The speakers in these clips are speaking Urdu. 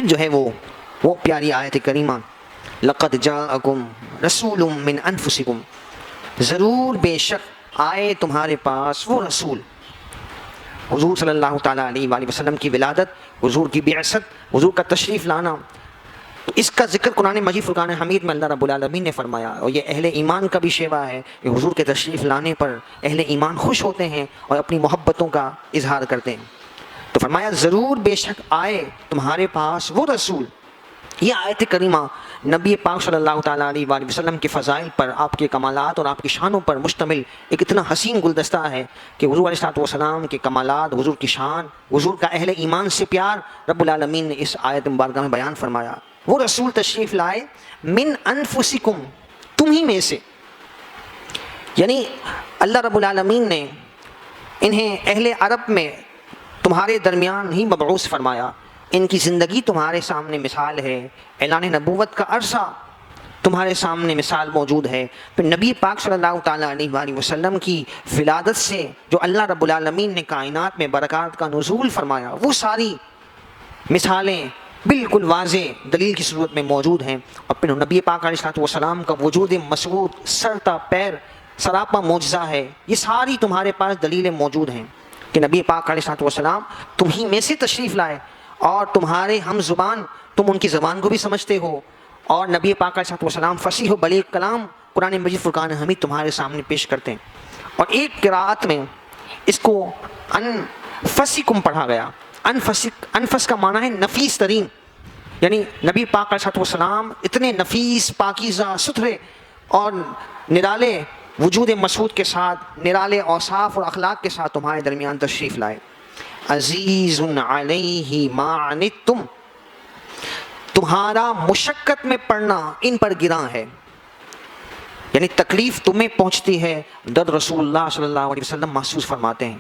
پھر جو ہے وہ پیاری آیت کریمہ لقد جاءکم رسول من انفسکم، ضرور بے شک آئے تمہارے پاس وہ رسول، حضور صلی اللہ تعالیٰ علیہ وآلہ وسلم کی ولادت، حضور کی بعثت، حضور کا تشریف لانا. تو اس کا ذکر قرآن مجید فرقان حمید میں اللہ رب العالمین نے فرمایا، اور یہ اہل ایمان کا بھی شیوا ہے کہ حضور کے تشریف لانے پر اہل ایمان خوش ہوتے ہیں اور اپنی محبتوں کا اظہار کرتے ہیں. تو فرمایا ضرور بے شک آئے تمہارے پاس وہ رسول. یہ آیت کریمہ نبی پاک صلی اللہ تعالیٰ علیہ وآلہ وسلم کے فضائل پر، آپ کے کمالات اور آپ کی شانوں پر مشتمل ایک اتنا حسین گلدستہ ہے کہ حضور علیہ السلام کے کمالات، حضور کی شان، حضور کا اہل ایمان سے پیار رب العالمین نے اس آیت مبارکہ میں بیان فرمایا. وہ رسول تشریف لائے من انفسکم، تم ہی میں سے، یعنی اللہ رب العالمین نے انہیں اہل عرب میں تمہارے درمیان ہی مبعوث فرمایا. ان کی زندگی تمہارے سامنے مثال ہے، اعلان نبوت کا عرصہ تمہارے سامنے مثال موجود ہے. پھر نبی پاک صلی اللہ تعالیٰ علیہ وآلہ وسلم کی ولادت سے جو اللہ رب العالمین نے کائنات میں برکات کا نزول فرمایا، وہ ساری مثالیں بالکل واضح دلیل کی صورت میں موجود ہیں. اور پھر نبی پاک علیہ السلام کا وجود مسعود سر تا پیر سراپا معجزہ ہے. یہ ساری تمہارے پاس دلیلیں موجود ہیں کہ نبی پاک علیہ السلام تم ہی میں سے تشریف لائے، اور تمہارے ہم زبان، تم ان کی زبان کو بھی سمجھتے ہو، اور نبی پاک علیہ السلام فصیح و بلیغ کلام قرآن مجید فرقان حمید تمہارے سامنے پیش کرتے ہیں. اور ایک قرأت میں اس کو انفسکم پڑھا گیا. انفس کا معنی ہے نفیس ترین، یعنی نبی پاک علیہ السلام اتنے نفیس، پاکیزہ، ستھرے اور نرالے وجود مسعود کے ساتھ، نرالے اوصاف اور اخلاق کے ساتھ تمہارے درمیان تشریف لائے. عزیز علیہ ما عنتم، تمہارا مشقت میں پڑنا ان پر گراں ہے، یعنی تکلیف تمہیں پہنچتی ہے، درد رسول اللہ صلی اللہ علیہ وسلم محسوس فرماتے ہیں.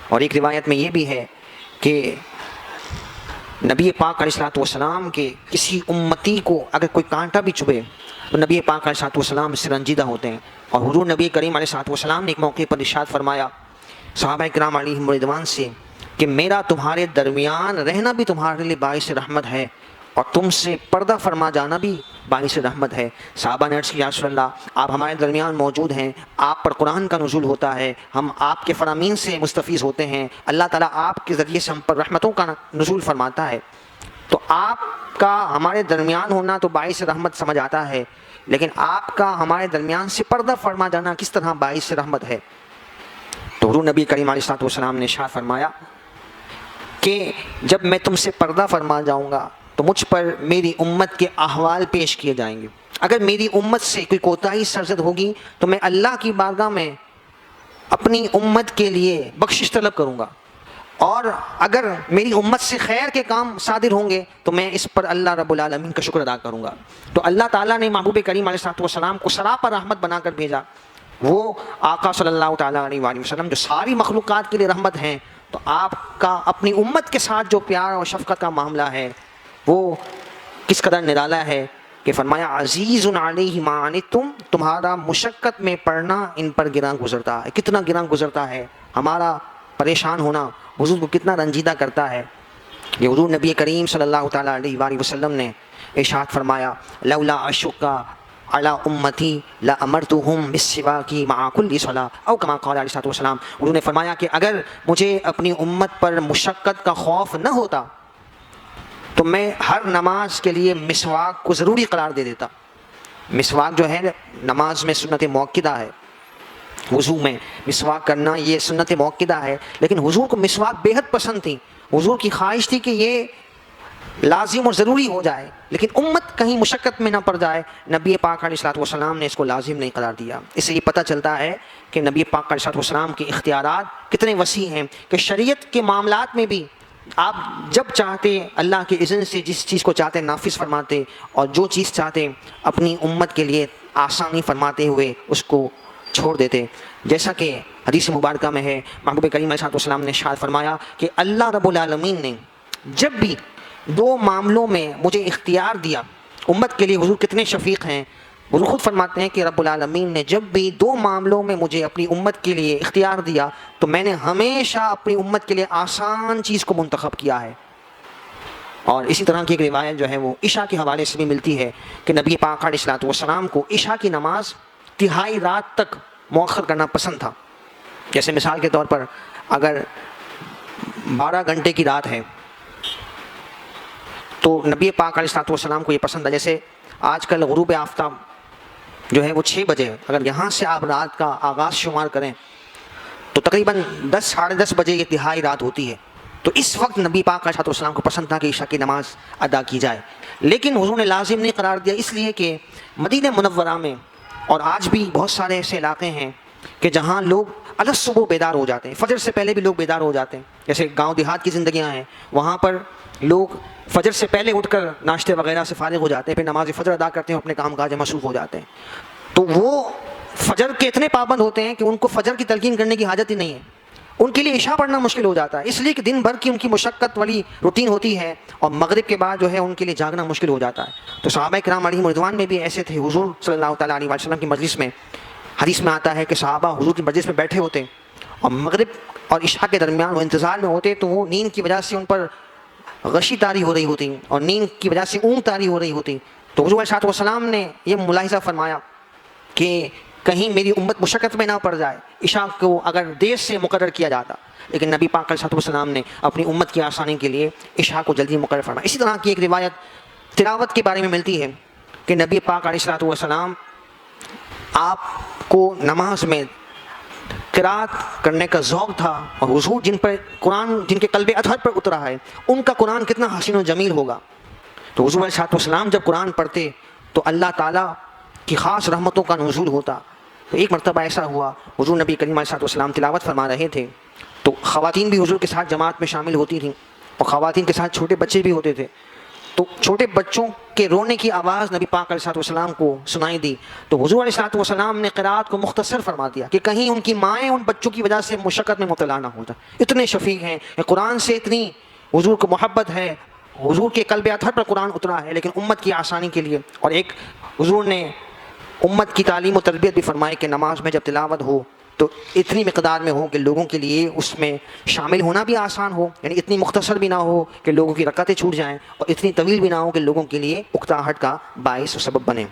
اور ایک روایت میں یہ بھی ہے کہ نبی پاک علیہ السلام کے کسی امتی کو اگر کوئی کانٹا بھی چبھے تو نبی پاک علیہ السلام اس سے رنجیدہ ہوتے ہیں. اور حضور نبی کریم علیہ السلام نے ایک موقع پر ارشاد فرمایا صحابہ کرام علیہم رضوان سے کہ میرا تمہارے درمیان رہنا بھی تمہارے لیے باعث رحمت ہے، اور تم سے پردہ فرما جانا بھی باعث رحمت ہے. صحابہ نے عرض کیا یا رسول اللہ، آپ ہمارے درمیان موجود ہیں، آپ پر قرآن کا نزول ہوتا ہے، ہم آپ کے فرامین سے مستفیض ہوتے ہیں، اللہ تعالیٰ آپ کے ذریعے سے ہم پر رحمتوں کا نزول فرماتا ہے، تو آپ کا ہمارے درمیان ہونا تو باعث رحمت سمجھ آتا ہے، لیکن آپ کا ہمارے درمیان سے پردہ فرما جانا کس طرح باعث رحمت ہے. تو حضور نبی کریم علیہ السلام نے ارشاد فرمایا کہ جب میں تم سے پردہ فرما جاؤں گا تو مجھ پر میری امت کے احوال پیش کیے جائیں گے. اگر میری امت سے کوئی کوتاہی سرزد ہوگی تو میں اللہ کی بارگاہ میں اپنی امت کے لیے بخشش طلب کروں گا، اور اگر میری امت سے خیر کے کام صادر ہوں گے تو میں اس پر اللہ رب العالمین کا شکر ادا کروں گا. تو اللہ تعالیٰ نے محبوب کریم علیہ السلام کو سراپا رحمت بنا کر بھیجا. وہ آقا صلی اللہ تعالیٰ علیہ وآلہ وسلم جو ساری مخلوقات کے لیے رحمت ہیں، تو آپ کا اپنی امت کے ساتھ جو پیار اور شفقت کا معاملہ ہے وہ کس قدر نرالا ہے کہ فرمایا عزیز علیہ ما عنتم، تمہارا مشقت میں پڑنا ان پر گراں گزرتا ہے. کتنا گراں گزرتا ہے ہمارا پریشان ہونا، حضور کو کتنا رنجیدہ کرتا ہے. یہ حضور نبی کریم صلی اللہ تعالیٰ علیہ وآلہ وسلم نے ارشاد فرمایا لولا اشقا علی امتی لامرتہم بالسواک مع کل صلاۃ، او کما قال علیہ السلام. انہوں نے فرمایا کہ اگر مجھے اپنی امت پر مشقت کا خوف نہ ہوتا تو میں ہر نماز کے لیے مسواک کو ضروری قرار دے دیتا. مسواک جو ہے نماز میں سنت موقدہ ہے، وضو میں مسواک کرنا یہ سنت موقدہ ہے، لیکن حضور کو مسواک بے حد پسند تھی. حضور کی خواہش تھی کہ یہ لازم اور ضروری ہو جائے، لیکن امت کہیں مشقت میں نہ پڑ جائے. نبی پاک علیہ السلام نے اس کو لازم نہیں قرار دیا. اس سے یہ پتہ چلتا ہے کہ نبی پاک علیہ السلام کے اختیارات کتنے وسیع ہیں کہ شریعت کے معاملات میں بھی آپ جب چاہتے اللہ کے اذن سے جس چیز کو چاہتے نافذ فرماتے، اور جو چیز چاہتے اپنی امت کے لیے آسانی فرماتے ہوئے اس کو چھوڑ دیتے. جیسا کہ حدیث مبارکہ میں ہے، محبوب کریم علیہ السلام نے ارشاد فرمایا کہ اللہ رب العالمین نے جب بھی دو معاملوں میں مجھے اختیار دیا، امت کے لیے حضور کتنے شفیق ہیں. حضور خود فرماتے ہیں کہ رب العالمین نے جب بھی دو معاملوں میں مجھے اپنی امت کے لیے اختیار دیا تو میں نے ہمیشہ اپنی امت کے لیے آسان چیز کو منتخب کیا ہے. اور اسی طرح کی ایک روایت جو ہے وہ عشاء کے حوالے سے بھی ملتی ہے کہ نبی پاک علیہ الصلوۃ والسلام کو عشاء کی نماز تہائی رات تک مؤخر کرنا پسند تھا. جیسے مثال کے طور پر اگر 12 گھنٹے کی رات ہے تو نبی پاک علیہ الصلوۃ والسلام کو یہ پسند ہے. جیسے آج کل غروب آفتاب جو ہے وہ 6 بجے، اگر یہاں سے آپ رات کا آغاز شمار کریں تو تقریباً 10 ساڑھے 10 بجے یہ تہائی رات ہوتی ہے. تو اس وقت نبی پاک علیہ السلام کو پسند تھا کہ عشاء کی نماز ادا کی جائے. لیکن حضور نے لازم نہیں قرار دیا، اس لیے کہ مدینہ منورہ میں اور آج بھی بہت سارے ایسے علاقے ہیں کہ جہاں لوگ الگ صبح بیدار ہو جاتے ہیں، فجر سے پہلے بھی لوگ بیدار ہو جاتے ہیں. جیسے گاؤں دیہات کی زندگیاں ہیں، وہاں پر لوگ فجر سے پہلے اٹھ کر ناشتے وغیرہ سے فارغ ہو جاتے ہیں، پھر نماز فجر ادا کرتے ہیں، اپنے کام کاج میں مصروف ہو جاتے ہیں. تو وہ فجر کے اتنے پابند ہوتے ہیں کہ ان کو فجر کی تلقین کرنے کی حاجت ہی نہیں ہے. ان کے لیے عشاء پڑھنا مشکل ہو جاتا ہے، اس لیے کہ دن بھر کی ان کی مشقت والی روٹین ہوتی ہے اور مغرب کے بعد جو ہے ان کے لیے جاگنا مشکل ہو جاتا ہے. تو صحابہ کرام علیہم رضوان میں بھی ایسے تھے. حضور صلی اللہ تعالیٰ علیہ وسلم کی مجلس میں حدیث میں آتا ہے کہ صحابہ حضور کی مجلس میں بیٹھے ہوتے اور مغرب اور عشاء کے درمیان وہ انتظار میں ہوتے، تو وہ نیند کی وجہ سے ان پر غشی طاری ہو رہی ہوتی اور نیند کی وجہ سے اونگ طاری ہو رہی ہوتی. تو حضور علیہ السلام نے یہ ملاحظہ فرمایا کہ کہیں میری امت مشقت میں نہ پڑ جائے. عشاء کو اگر دیر سے مقرر کیا جاتا، لیکن نبی پاک علیہ السلام نے اپنی امت کی آسانی کے لیے عشاء کو جلدی مقرر فرمایا. اسی طرح کی ایک روایت تلاوت کے بارے میں ملتی ہے کہ نبی پاک علیہ السلام آپ کو نماز میں قرات کرنے کا ذوق تھا، اور حضور جن کے قلب اطہر پر اترا ہے ان کا قرآن کتنا حسین و جمیل ہوگا. تو حضور علیہ السلام جب قرآن پڑھتے تو اللہ تعالیٰ کی خاص رحمتوں کا نزول ہوتا. تو ایک مرتبہ ایسا ہوا، حضور نبی کریم علیہ السلام تلاوت فرما رہے تھے تو خواتین بھی حضور کے ساتھ جماعت میں شامل ہوتی تھیں، اور خواتین کے ساتھ چھوٹے بچے بھی ہوتے تھے. تو چھوٹے بچوں کے رونے کی آواز نبی پاک علیہ السلام کو سنائی دی. تو حضور علیہ السلام نے قرات کو مختصر فرما دیا کہ کہیں ان کی مائیں ان بچوں کی وجہ سے مشقت میں مبتلا نہ ہو جائے. اتنے شفیق ہیں کہ قرآن سے اتنی حضور کو محبت ہے، حضور کے قلب اطہر پر قرآن اترا ہے، لیکن امت کی آسانی کے لیے. اور ایک حضور نے امت کی تعلیم و تربیت بھی فرمائی کہ نماز میں جب تلاوت ہو تو اتنی مقدار میں ہو کہ لوگوں کے لیے اس میں شامل ہونا بھی آسان ہو، یعنی اتنی مختصر بھی نہ ہو کہ لوگوں کی رکعتیں چھوٹ جائیں، اور اتنی طویل بھی نہ ہو کہ لوگوں کے لیے اکتاہٹ کا باعث و سبب بنے.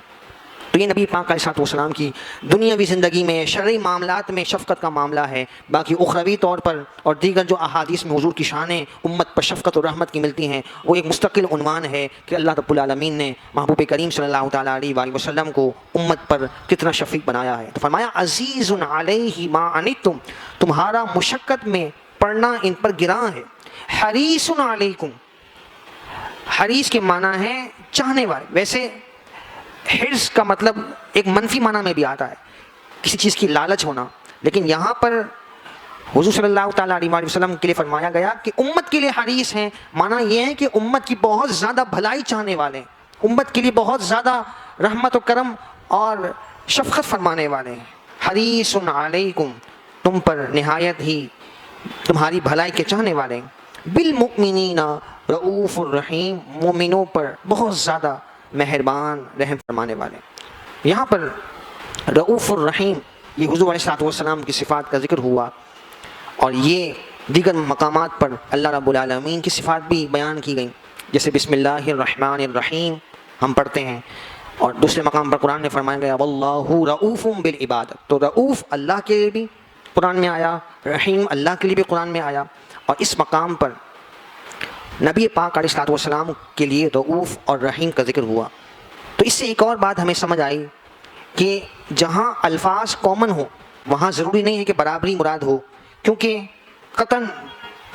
تو یہ نبی پاک علیہ السلام کی دنیاوی زندگی میں شرعی معاملات میں شفقت کا معاملہ ہے. باقی اخروی طور پر اور دیگر جو احادیث میں حضور کی شانیں امت پر شفقت اور رحمت کی ملتی ہیں، وہ ایک مستقل عنوان ہے کہ اللہ رب العالمین نے محبوب کریم صلی اللہ تعالیٰ علیہ وآلہ وسلم کو امت پر کتنا شفیق بنایا ہے. تو فرمایا عزیز علیہ ما عنتم، تمہارا مشقت میں پڑنا ان پر گراں ہے. حریص علیکم، حریص کے معنی ہے چاہنے والے. ویسے حرص کا مطلب ایک منفی معنی میں بھی آتا ہے، کسی چیز کی لالچ ہونا، لیکن یہاں پر حضور صلی اللہ تعالیٰ علیہ وآلہ وسلم کے لیے فرمایا گیا کہ امت کے لیے حریص ہیں. معنی یہ ہے کہ امت کی بہت زیادہ بھلائی چاہنے والے ہیں، امت کے لیے بہت زیادہ رحمت و کرم اور شفقت فرمانے والے ہیں. حریص علیکم، تم پر نہایت ہی تمہاری بھلائی کے چاہنے والے ہیں. بالمؤمنین رؤوف الرحیم، مومنوں پر بہت زیادہ مہربان رحم فرمانے والے. یہاں پر رؤوف الرحیم یہ حضور علیہ السلام کی صفات کا ذکر ہوا، اور یہ دیگر مقامات پر اللہ رب العالمین کی صفات بھی بیان کی گئیں. جیسے بسم اللہ الرحمن الرحیم ہم پڑھتے ہیں، اور دوسرے مقام پر قرآن نے فرمایا گیا واللہ رؤوف بالعباد. تو رؤوف اللہ کے لیے بھی قرآن میں آیا، رحیم اللہ کے لیے بھی قرآن میں آیا، اور اس مقام پر نبی پاک علیہ السلام کے لیے رؤوف اور رحیم کا ذکر ہوا. تو اس سے ایک اور بات ہمیں سمجھ آئی کہ جہاں الفاظ کامن ہو وہاں ضروری نہیں ہے کہ برابری مراد ہو، کیونکہ قطعاً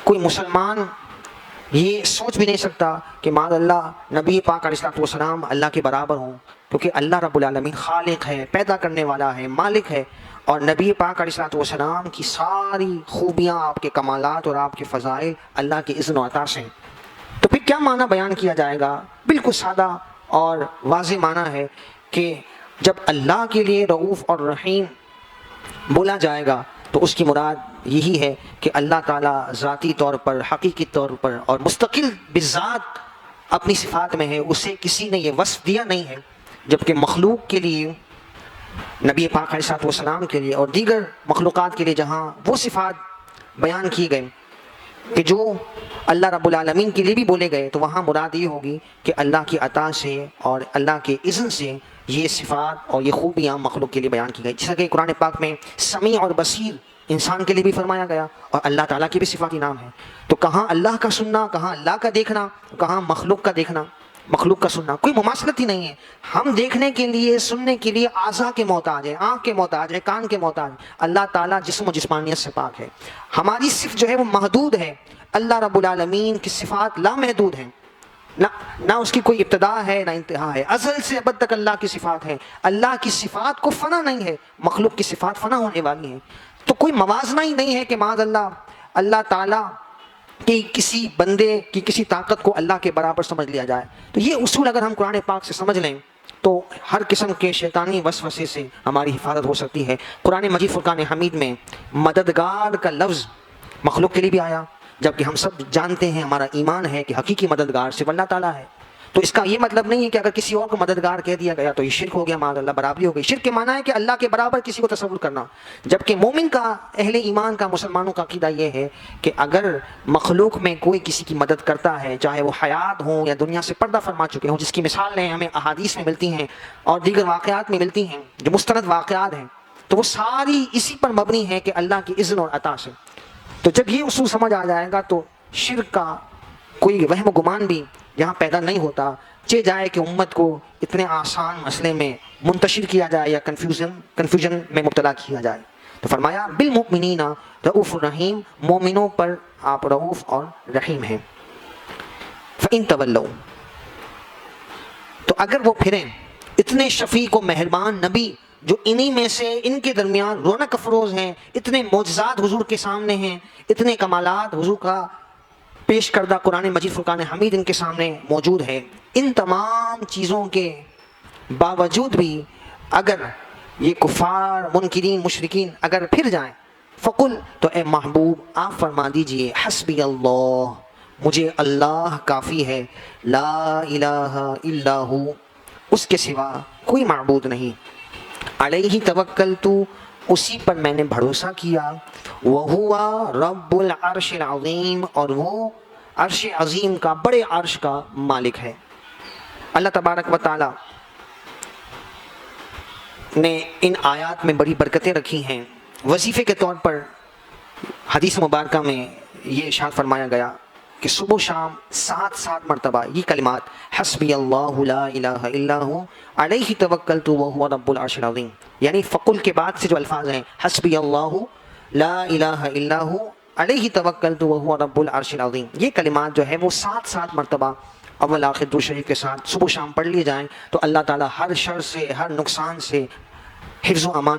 کوئی مسلمان یہ سوچ بھی نہیں سکتا کہ معاذ اللہ نبی پاک علیہ السلام اللہ کے برابر ہوں، کیونکہ اللہ رب العالمین خالق ہے، پیدا کرنے والا ہے، مالک ہے، اور نبی پاک علیہ السلام کی ساری خوبیاں، آپ کے کمالات اور آپ کے فضائل اللہ کے اذن و عطا سے ہیں. تو پھر کیا معنی بیان کیا جائے گا؟ بالکل سادہ اور واضح معنی ہے کہ جب اللہ کے لیے رؤوف اور رحیم بولا جائے گا تو اس کی مراد یہی ہے کہ اللہ تعالیٰ ذاتی طور پر، حقیقی طور پر اور مستقل بذات اپنی صفات میں ہے، اسے کسی نے یہ وصف دیا نہیں ہے. جبکہ مخلوق کے لیے، نبی پاک علیہ السلام کے لیے اور دیگر مخلوقات کے لیے جہاں وہ صفات بیان کی گئی کہ جو اللہ رب العالمین کے لیے بھی بولے گئے تو وہاں مراد یہ ہوگی کہ اللہ کی عطا سے اور اللہ کے اذن سے یہ صفات اور یہ خوبیاں مخلوق کے لیے بیان کی گئی. جیسا کہ قرآن پاک میں سمیع اور بصیر انسان کے لیے بھی فرمایا گیا اور اللہ تعالیٰ کے بھی صفاتی نام ہے. تو کہاں اللہ کا سننا, کہاں اللہ کا دیکھنا, کہاں مخلوق کا دیکھنا, مخلوق کا سننا, کوئی مماثلت ہی نہیں ہے. ہم دیکھنے کے لیے, سننے کے لیے اعضاء کے محتاج ہیں, آنکھ کے محتاج ہیں, کان کے محتاج. اللہ تعالیٰ جسم و جسمانیت سے پاک ہے. ہماری صفت جو ہے وہ محدود ہے. اللہ رب العالمین کی صفات لامحدود ہیں, نہ اس کی کوئی ابتدا ہے نہ انتہا ہے. ازل سے ابد تک اللہ کی صفات ہے. اللہ کی صفات کو فنا نہیں ہے, مخلوق کی صفات فنا ہونے والی ہیں. تو کوئی موازنہ ہی نہیں ہے کہ معاذ اللہ تعالیٰ کہ کسی بندے کی کسی طاقت کو اللہ کے برابر سمجھ لیا جائے. تو یہ اصول اگر ہم قرآن پاک سے سمجھ لیں تو ہر قسم کے شیطانی وسوسے سے ہماری حفاظت ہو سکتی ہے. قرآن مجید فرقان حمید میں مددگار کا لفظ مخلوق کے لیے بھی آیا, جبکہ ہم سب جانتے ہیں, ہمارا ایمان ہے کہ حقیقی مددگار صرف اللہ تعالیٰ ہے. تو اس کا یہ مطلب نہیں ہے کہ اگر کسی اور کو مددگار کہہ دیا گیا تو یہ شرک ہو گیا, معاذ اللہ برابری ہو گئی. شرک کے معنی ہے کہ اللہ کے برابر کسی کو تصور کرنا. جبکہ مومن کا, اہل ایمان کا, مسلمانوں کا عقیدہ یہ ہے کہ اگر مخلوق میں کوئی کسی کی مدد کرتا ہے, چاہے وہ حیات ہوں یا دنیا سے پردہ فرما چکے ہوں, جس کی مثالیں ہمیں احادیث میں ملتی ہیں اور دیگر واقعات میں ملتی ہیں جو مستند واقعات ہیں, تو وہ ساری اسی پر مبنی ہے کہ اللہ کی اذن اور عطا سے. تو جب یہ اصول سمجھ آ جائے گا تو شرک کا کوئی وہم و گمان بھی یہاں پیدا نہیں ہوتا. چہ جائے کہ امت کو اتنے آسان مسئلے میں منتشر کیا جائے یا کنفیوژن میں مبتلا کیا جائے. تو فرمایا بالمؤمنین رؤوف الرحیم, مومنوں پر آپ رؤوف اور رحیم ہیں. فإن تولوا, تو اگر وہ پھریں, اتنے شفیق و مہربان نبی جو انہی میں سے, ان کے درمیان رونق افروز ہیں, اتنے معجزات حضور کے سامنے ہیں, اتنے کمالات حضور کا پیش کردہ قرآن مجید فرقان حمید ان کے سامنے موجود ہے. ان تمام چیزوں کے باوجود بھی اگر یہ کفار, منکرین, مشرکین اگر پھر جائیں, فقل, تو اے محبوب آپ فرما دیجئے, حسبی اللہ, مجھے اللہ کافی ہے, لا الہ الا ہو, اس کے سوا کوئی معبود نہیں, علیہ توکلت, اسی پر میں نے بھروسہ کیا, وہوا رب العرش العظیم, اور وہ عرش عظیم کا, بڑے عرش کا مالک ہے. اللہ تبارک و تعالی نے ان آیات میں بڑی برکتیں رکھی ہیں. وظیفے کے طور پر حدیث مبارکہ میں یہ ارشاد فرمایا گیا کہ صبح و شام 7 مرتبہ یہ کلمات, حسبی اللہ لا الہ الا ہو, علیہ توکلت وہو رب العرش العظیم, یعنی فقل کے بعد سے جو الفاظ ہیں, حسبی اللہ لا الہ الا ہو, علیہ توکلت وہو رب العرش العظیم, یہ کلمات جو ہے وہ 7 مرتبہ اول آخر درود شریف کے ساتھ صبح و شام پڑھ لیے جائیں تو اللہ تعالیٰ ہر شر سے, ہر نقصان سے حفظ و امان